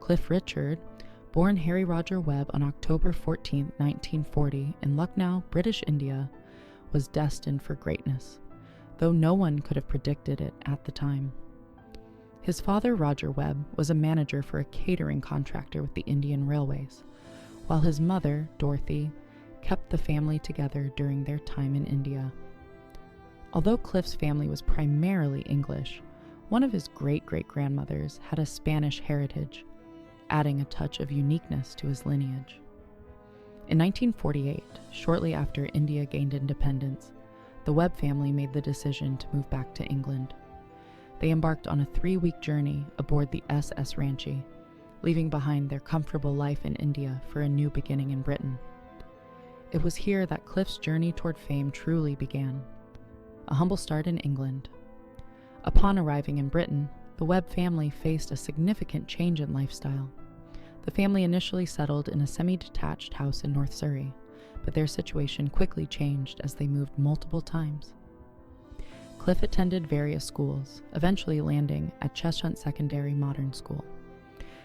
Cliff Richard, born Harry Roger Webb on October 14, 1940, in Lucknow, British India, was destined for greatness, though no one could have predicted it at the time. His father, Roger Webb, was a manager for a catering contractor with the Indian Railways, while his mother, Dorothy, kept the family together during their time in India. Although Cliff's family was primarily English, one of his great-great-grandmothers had a Spanish heritage, adding a touch of uniqueness to his lineage. In 1948, shortly after India gained independence, the Webb family made the decision to move back to England. They embarked on a 3-week journey aboard the SS Ranchi, leaving behind their comfortable life in India for a new beginning in Britain. It was here that Cliff's journey toward fame truly began. A humble start in England. Upon arriving in Britain, the Webb family faced a significant change in lifestyle. The family initially settled in a semi-detached house in North Surrey, but their situation quickly changed as they moved multiple times. Cliff attended various schools, eventually landing at Cheshunt Secondary Modern School.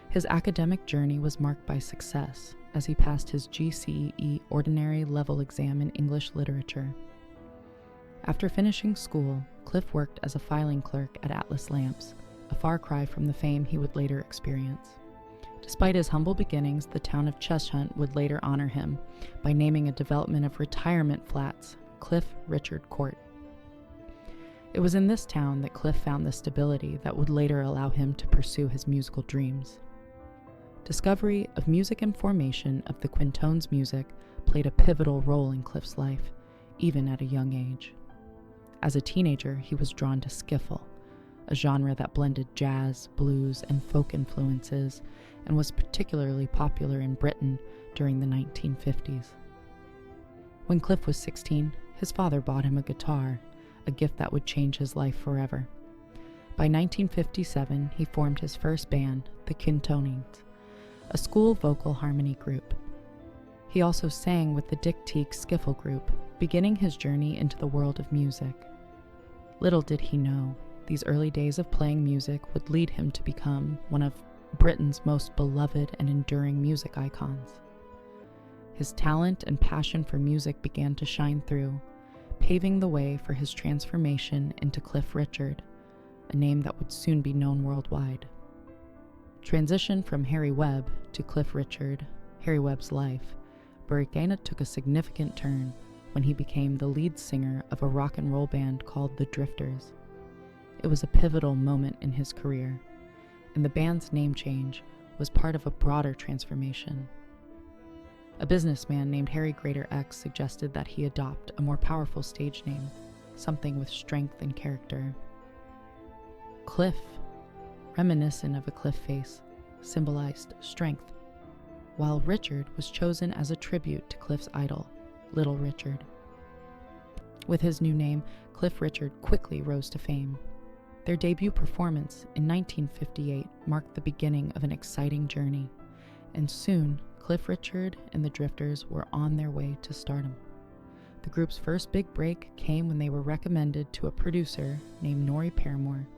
His academic journey was marked by success as he passed his GCE Ordinary Level exam in English Literature. After finishing school, Cliff worked as a filing clerk at Atlas Lamps, a far cry from the fame he would later experience. Despite his humble beginnings, the town of Cheshunt would later honor him by naming a development of retirement flats Cliff Richard Court. It was in this town that Cliff found the stability that would later allow him to pursue his musical dreams. Discovery of music and formation of the Quintones music played a pivotal role in Cliff's life, even at a young age. As a teenager, he was drawn to skiffle, a genre that blended jazz, blues, and folk influences, and was particularly popular in Britain during the 1950s. When Cliff was 16, his father bought him a guitar, a gift that would change his life forever. By 1957, he formed his first band, the Quintones, a school vocal harmony group. He also sang with the Dick Teague skiffle group, beginning his journey into the world of music. Little did he know, these early days of playing music would lead him to become one of Britain's most beloved and enduring music icons. His talent and passion for music began to shine through, paving the way for his transformation into Cliff Richard, a name that would soon be known worldwide. Transition from Harry Webb to Cliff Richard, Harry Webb's life, Burriquena took a significant turn when he became the lead singer of a rock and roll band called the Drifters. It was a pivotal moment in his career, and the band's name change was part of a broader transformation. A businessman named Harry Grader X suggested that he adopt a more powerful stage name, something with strength and character. Cliff, reminiscent of a cliff face, symbolized strength, while Richard was chosen as a tribute to Cliff's idol, Little Richard. With his new name, Cliff Richard quickly rose to fame. Their debut performance in 1958 marked the beginning of an exciting journey, and soon Cliff Richard and the Drifters were on their way to stardom. The group's first big break came when they were recommended to a producer named Norrie Paramore,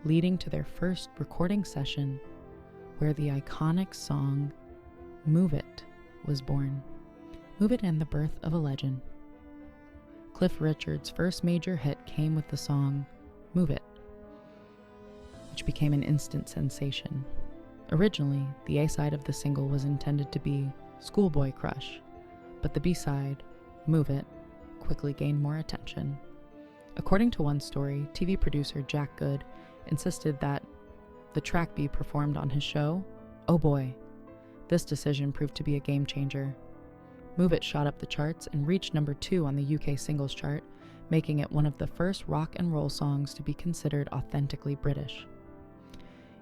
leading to their first recording session where the iconic song Move It was born. Move It and the birth of a legend. Cliff Richard's first major hit came with the song Move It, which became an instant sensation. Originally, the A-side of the single was intended to be Schoolboy Crush, but the B-side, Move It, quickly gained more attention. According to one story, TV producer Jack Good insisted that the track be performed on his show. Oh boy, this decision proved to be a game changer. Move It shot up the charts and reached number 2 on the UK singles chart, making it one of the first rock and roll songs to be considered authentically British.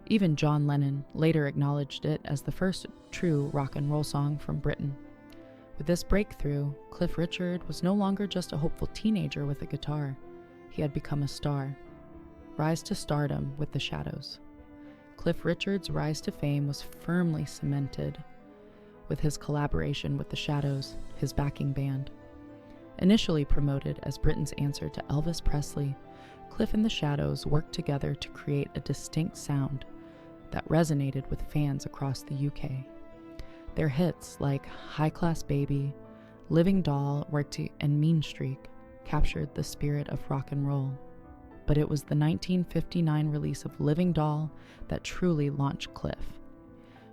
Even John Lennon later acknowledged it as the first true rock and roll song from Britain. With this breakthrough, Cliff Richard was no longer just a hopeful teenager with a guitar. He had become a star. Rise to stardom with the Shadows. Cliff Richard's rise to fame was firmly cemented with his collaboration with the Shadows, his backing band. Initially promoted as Britain's answer to Elvis Presley, Cliff and the Shadows worked together to create a distinct sound, that resonated with fans across the UK. Their hits like High Class Baby, Living Doll, and Mean Streak captured the spirit of rock and roll. But it was the 1959 release of Living Doll that truly launched Cliff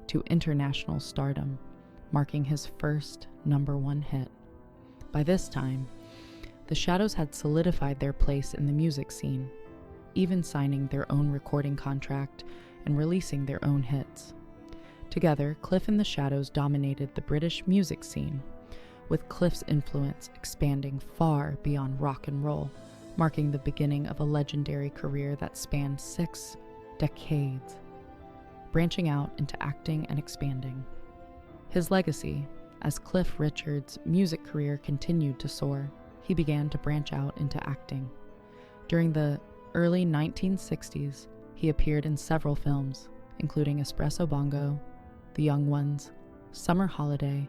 to international stardom, marking his first #1 hit. By this time, the Shadows had solidified their place in the music scene, even signing their own recording contract and releasing their own hits. Together, Cliff and the Shadows dominated the British music scene, with Cliff's influence expanding far beyond rock and roll, marking the beginning of a legendary career that spanned 6 decades, branching out into acting and expanding. His legacy, as Cliff Richard's music career continued to soar, he began to branch out into acting. During the early 1960s, he appeared in several films, including Espresso Bongo, The Young Ones, Summer Holiday,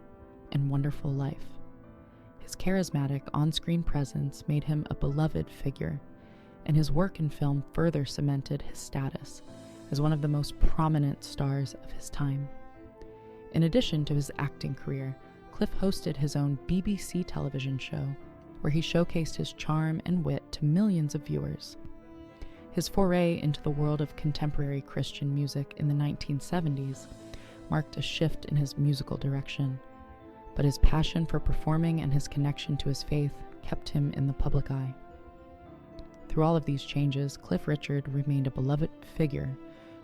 and Wonderful Life. His charismatic on-screen presence made him a beloved figure, and his work in film further cemented his status as one of the most prominent stars of his time. In addition to his acting career, Cliff hosted his own BBC television show, where he showcased his charm and wit to millions of viewers. His foray into the world of contemporary Christian music in the 1970s marked a shift in his musical direction, but his passion for performing and his connection to his faith kept him in the public eye. Through all of these changes, Cliff Richard remained a beloved figure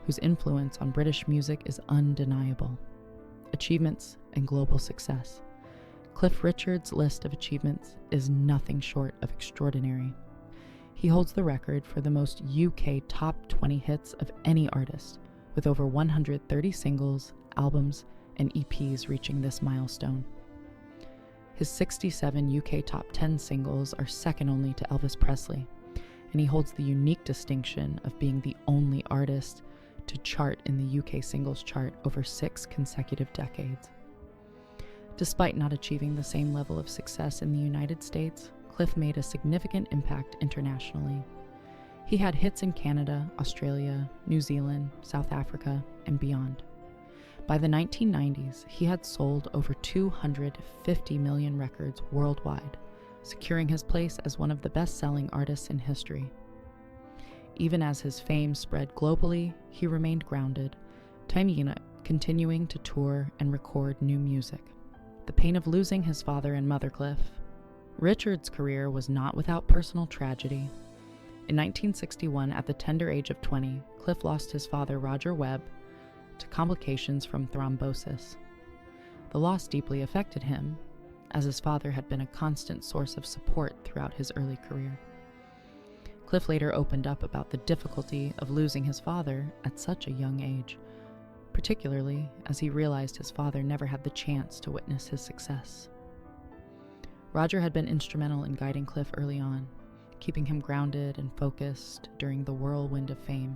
whose influence on British music is undeniable. Achievements and global success. Cliff Richard's list of achievements is nothing short of extraordinary. He holds the record for the most UK top 20 hits of any artist, with over 130 singles, albums, and EPs reaching this milestone. His 67 UK top 10 singles are second only to Elvis Presley, and he holds the unique distinction of being the only artist to chart in the UK singles chart over 6 consecutive decades. Despite not achieving the same level of success in the United States, Cliff made a significant impact internationally. He had hits in Canada, Australia, New Zealand, South Africa, and beyond. By the 1990s, he had sold over 250 million records worldwide, securing his place as one of the best-selling artists in history. Even as his fame spread globally, he remained grounded, continuing to tour and record new music. The pain of losing his father and mother, Cliff. Richard's career was not without personal tragedy. In 1961, at the tender age of 20, Cliff lost his father, Roger Webb, to complications from thrombosis. The loss deeply affected him, as his father had been a constant source of support throughout his early career. Cliff later opened up about the difficulty of losing his father at such a young age, particularly as he realized his father never had the chance to witness his success. Roger had been instrumental in guiding Cliff early on, keeping him grounded and focused during the whirlwind of fame.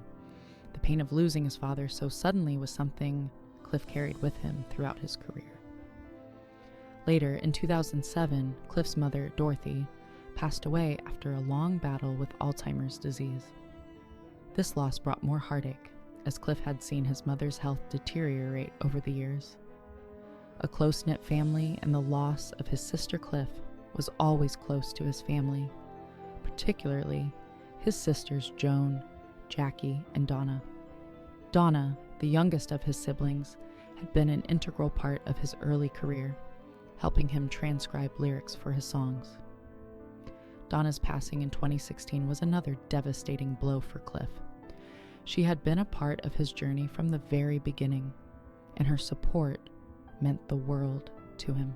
The pain of losing his father so suddenly was something Cliff carried with him throughout his career. Later, in 2007, Cliff's mother, Dorothy, passed away after a long battle with Alzheimer's disease. This loss brought more heartache, as Cliff had seen his mother's health deteriorate over the years. A close-knit family and the loss of his sister Cliff was always close to his family, particularly his sisters Joan, Jackie, and Donna. Donna, the youngest of his siblings, had been an integral part of his early career, helping him transcribe lyrics for his songs. Donna's passing in 2016 was another devastating blow for Cliff. She had been a part of his journey from the very beginning, and her support meant the world to him.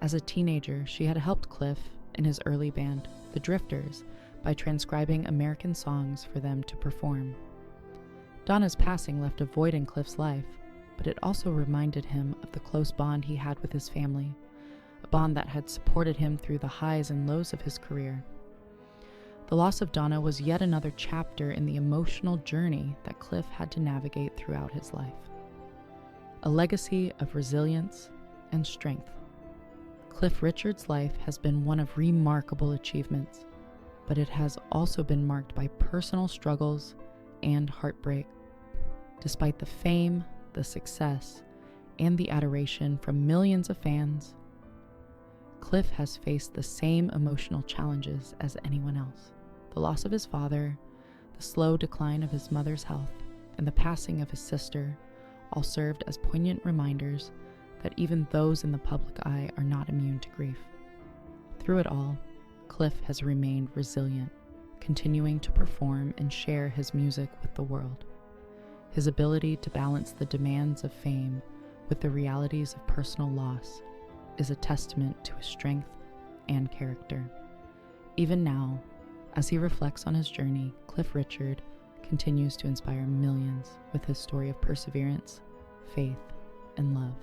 As a teenager, she had helped Cliff in his early band, The Drifters, by transcribing American songs for them to perform. Donna's passing left a void in Cliff's life, but it also reminded him of the close bond he had with his family, a bond that had supported him through the highs and lows of his career. The loss of Donna was yet another chapter in the emotional journey that Cliff had to navigate throughout his life. A legacy of resilience and strength. Cliff Richard's life has been one of remarkable achievements, but it has also been marked by personal struggles and heartbreak. Despite the fame, the success, and the adoration from millions of fans, Cliff has faced the same emotional challenges as anyone else. The loss of his father, the slow decline of his mother's health, and the passing of his sister all served as poignant reminders that even those in the public eye are not immune to grief. Through it all, Cliff has remained resilient, continuing to perform and share his music with the world. His ability to balance the demands of fame with the realities of personal loss is a testament to his strength and character. Even now, as he reflects on his journey, Cliff Richard continues to inspire millions with his story of perseverance, faith, and love.